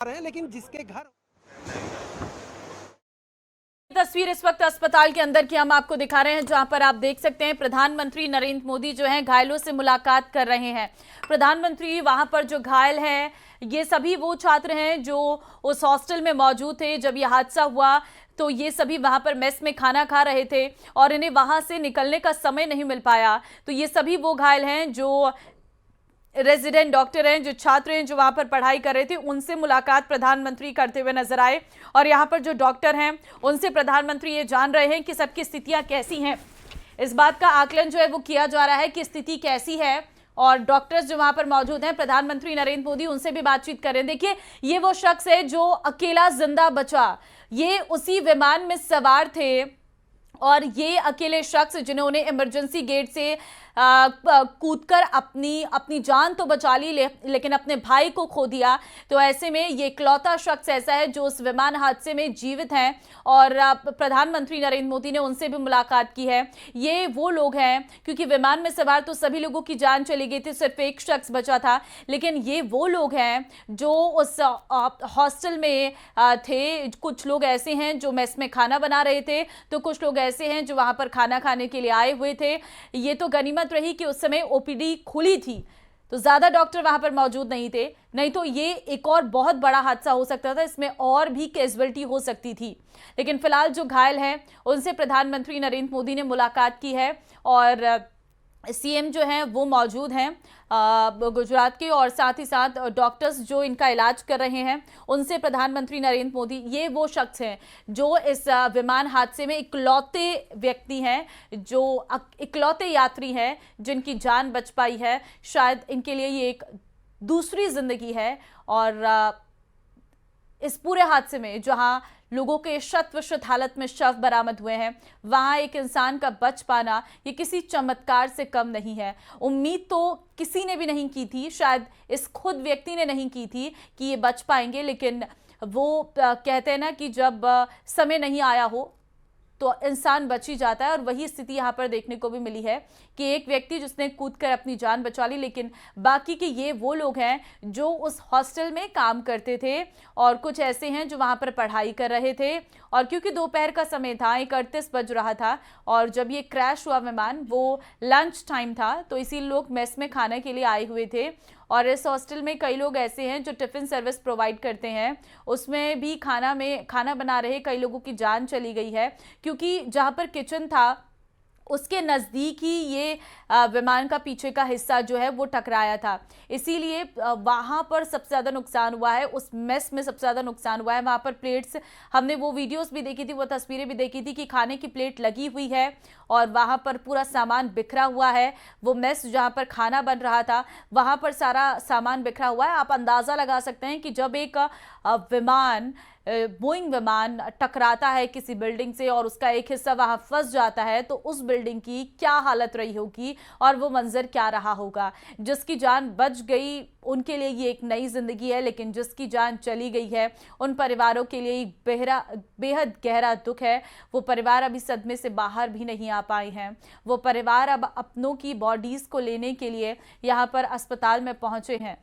रहे हैं, लेकिन जिसके घर तस्वीर इस वक्त अस्पताल के अंदर की हम आपको दिखा रहे हैं, जहां पर आप देख सकते हैं प्रधानमंत्री नरेंद्र मोदी जो हैं घायलों से मुलाकात कर रहे हैं। प्रधानमंत्री वहां पर जो घायल हैं ये सभी वो छात्र हैं जो उस हॉस्टल में मौजूद थे जब ये हादसा हुआ। तो ये सभी वहां पर मेस में खाना खा रहे थे और इन्हें वहां से निकलने का समय नहीं मिल पाया। तो ये सभी वो घायल हैं जो रेजिडेंट डॉक्टर हैं, जो छात्र हैं जो वहां पर पढ़ाई कर रहे थे, उनसे मुलाकात प्रधानमंत्री करते हुए नजर आए। और यहां पर जो डॉक्टर हैं उनसे प्रधानमंत्री ये जान रहे हैं कि सबकी स्थितियां कैसी हैं। इस बात का आकलन जो है वो किया जा रहा है कि स्थिति कैसी है। और डॉक्टर्स जो वहां पर मौजूद हैं, प्रधानमंत्री नरेंद्र मोदी उनसे भी बातचीत कर रहे हैं। देखिए, ये वो शख्स है जो अकेला जिंदा बचा। ये उसी विमान में सवार थे और ये अकेले शख्स जिन्होंने इमरजेंसी गेट से कूदकर अपनी जान तो बचा ली, लेकिन अपने भाई को खो दिया। तो ऐसे में ये इकलौता शख्स ऐसा है जो उस विमान हादसे में जीवित हैं। और प्रधानमंत्री नरेंद्र मोदी ने उनसे भी मुलाकात की है। ये वो लोग हैं, क्योंकि विमान में सवार तो सभी लोगों की जान चली गई थी, सिर्फ एक शख्स बचा था। लेकिन ये वो लोग हैं जो उस हॉस्टल में थे। कुछ लोग ऐसे हैं जो मेस में खाना बना रहे थे, तो कुछ लोग ऐसे हैं जो वहां पर खाना खाने के लिए आए हुए थे। ये तो गनीमत रही कि उस समय ओपीडी खुली थी, तो ज्यादा डॉक्टर वहां पर मौजूद नहीं थे, नहीं तो ये एक और बहुत बड़ा हादसा हो सकता था। इसमें और भी कैजुअलिटी हो सकती थी। लेकिन फिलहाल जो घायल हैं उनसे प्रधानमंत्री नरेंद्र मोदी ने मुलाकात की है और सीएम जो हैं वो मौजूद हैं गुजरात के, और साथ ही साथ डॉक्टर्स जो इनका इलाज कर रहे हैं उनसे प्रधानमंत्री नरेंद्र मोदी, ये वो शख्स हैं जो इस विमान हादसे में इकलौते व्यक्ति हैं, जो इकलौते यात्री हैं जिनकी जान बच पाई है। शायद इनके लिए ये एक दूसरी जिंदगी है। और इस पूरे हादसे में जहां लोगों के शत हालत में शव बरामद हुए हैं, वहां एक इंसान का बच पाना ये किसी चमत्कार से कम नहीं है। उम्मीद तो किसी ने भी नहीं की थी, शायद इस खुद व्यक्ति ने नहीं की थी कि ये बच पाएंगे। लेकिन वो कहते हैं ना कि जब समय नहीं आया हो तो इंसान बच ही जाता है। और वही स्थिति यहाँ पर देखने को भी मिली है कि एक व्यक्ति जिसने कूदकर अपनी जान बचा ली, लेकिन बाकी के ये वो लोग हैं जो उस हॉस्टल में काम करते थे और कुछ ऐसे हैं जो वहाँ पर पढ़ाई कर रहे थे। और क्योंकि दोपहर का समय था, 1:38 बज रहा था, और जब ये क्रैश हुआ विमान वो लंच टाइम था, तो इसी लोग मेस में खाने के लिए आए हुए थे। और इस हॉस्टल में कई लोग ऐसे हैं जो टिफिन सर्विस प्रोवाइड करते हैं, उसमें भी खाना बना रहे कई लोगों की जान चली गई है, क्योंकि जहां पर किचन था उसके नज़दीक ही ये विमान का पीछे का हिस्सा जो है वो टकराया था। इसीलिए वहाँ पर सबसे ज़्यादा नुकसान हुआ है, उस मेस में सबसे ज़्यादा नुकसान हुआ है। वहाँ पर प्लेट्स, हमने वो वीडियोस भी देखी थी, वो तस्वीरें भी देखी थी कि खाने की प्लेट लगी हुई है और वहाँ पर पूरा सामान बिखरा हुआ है। वो मेस जहाँ पर खाना बन रहा था वहाँ पर सारा सामान बिखरा हुआ है। आप अंदाज़ा लगा सकते हैं कि जब एक विमान, बोइंग विमान टकराता है किसी बिल्डिंग से और उसका एक हिस्सा वहां फंस जाता है, तो उस बिल्डिंग की क्या हालत रही होगी और वो मंजर क्या रहा होगा। जिसकी जान बच गई उनके लिए ये एक नई जिंदगी है, लेकिन जिसकी जान चली गई है उन परिवारों के लिए बेहद गहरा दुख है। वो परिवार अभी सदमे से बाहर भी नहीं आ पाए हैं। वो परिवार अब अपनों की बॉडीज को लेने के लिए यहाँ पर अस्पताल में पहुंचे हैं।